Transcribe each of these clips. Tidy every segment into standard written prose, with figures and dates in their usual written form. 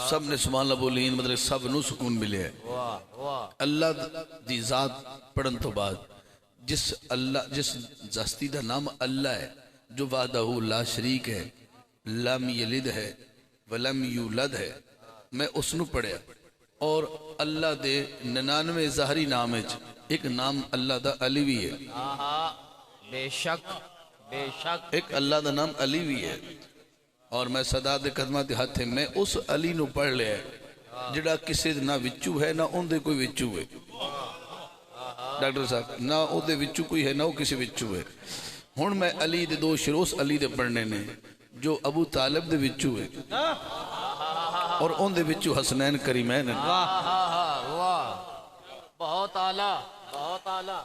सब ने सुभान अल्लाह बोली मतलब सब नू सुकून मिले है। अल्लाह दी जात पढ़न तो बाद जिस हस्ती दा नाम अल्लाह है जो वाहदहू ला शरीक है, लम यलिद है वलम यूलद है, मैं उसनू पढ़िया और अल्लाह दे 99 ज़ाहरी नाम एक नाम अल्लाह दा अली भी है। बेशक बेशक एक अल्लाह दा नाम अली भी है और मैं सदा दे कदमां ते हथ है मैं उस अली नू पढ़ लिया जिहड़ा किसी ना विचू है ना उनदे कोई विचू है। डॉक्टर साहब ना उहदे विचू कोई है ना वो किसी विचू है। हुण मैं अली दे दो शरोस अली दे पढ़ने ने जो अबू तालिब दे विचू है और उनदे विचू हसनैन करीमैन है। वाह बहुत आला बहुत आला।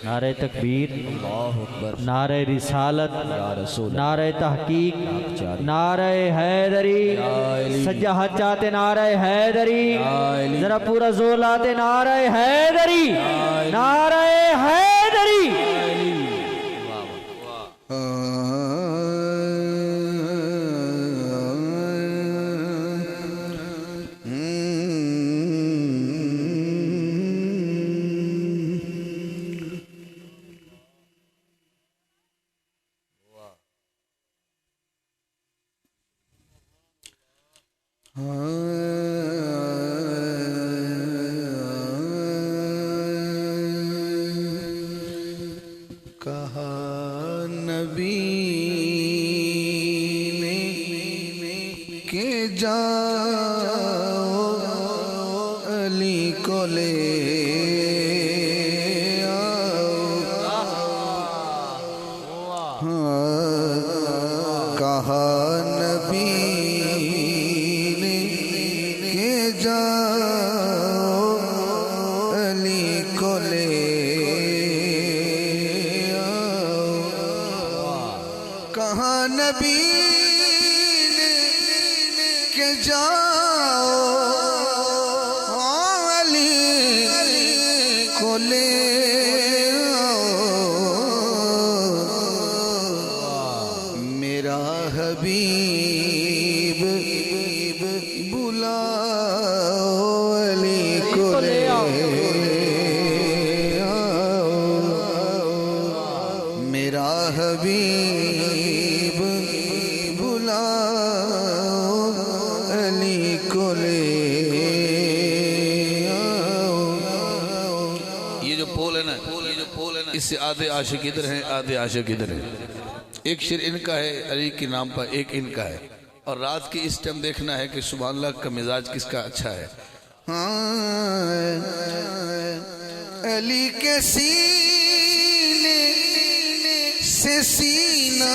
नारे तकबीर, नारे रिसालत, नारे तहकीक, नारे हैदरी, सज्जा हाथ चाहते नारे हैदरी, जरा पूरा जोर लाते नारे हैदरी, नारे हैदरी। कहा नबी ने के जाओ अली को ले कहा नबी ने के जाओ अली को ले कहा नबी ने के जाओ अली को ले हबीब बुलाओ अली को ले आओ मेरा हबीब बुलाओ अली को ले आओ। ये जो पोल है ना इससे आधे आशिक इधर हैं आधे आशिक इधर हैं। एक शेर इनका है अली के नाम पर एक इनका है और रात के इस टाइम देखना है कि सुभान अल्लाह का मिजाज किसका अच्छा है। हाँ अली के सीने से सीना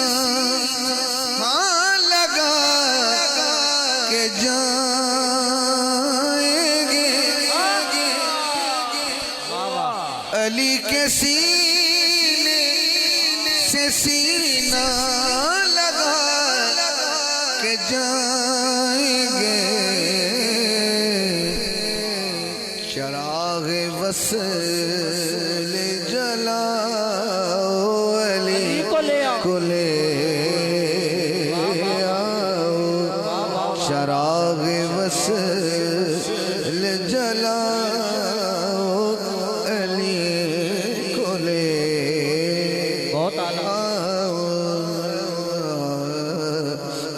हाँ लगा के जाएंगे अली के सीने से सीना लगा के जाएंगे चराग वसल जलाओ अली को ले आओ चराग वसल जलाओ अली को ले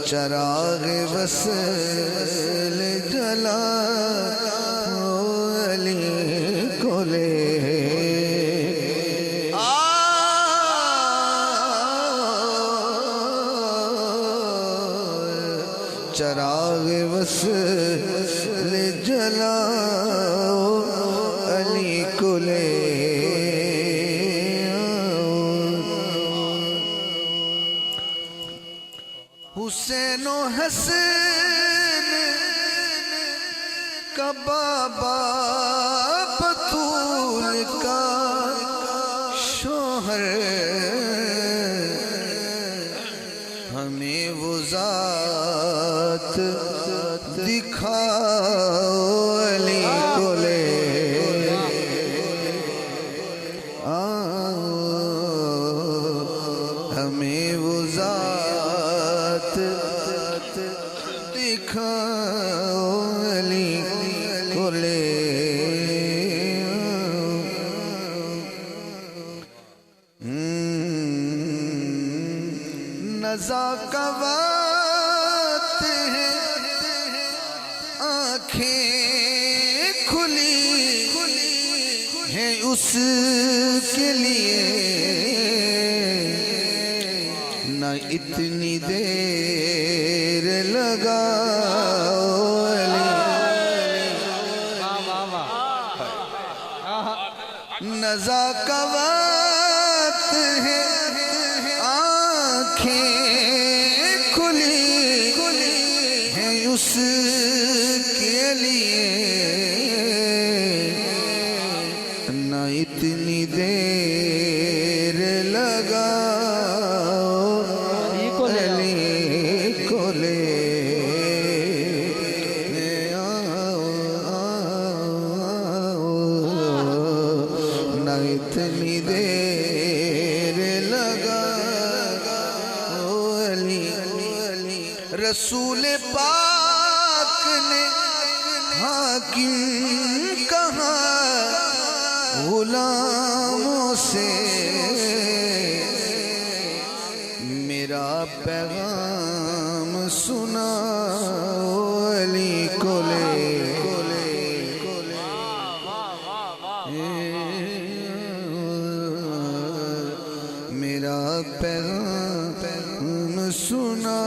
चराग वसल जला अली को ले चराग वसल जला अली को ले हुसैन हसन का बाबा बतूल का शोहर हमें वो जात दिखाओ अली को ले आओ नज़ाकत है आँखें खुली है उसके लिए, न इतनी देर लगा नज़ाकत है आँखें खुली है उसके लिए, न इतनी देर लगा को ले न इतनी देर लगा ओ अली। रसूल पाक ने हाकिम कहा गुलामों से, मेरा पैगाम सुना अली को ले मेरा पैगाम सुना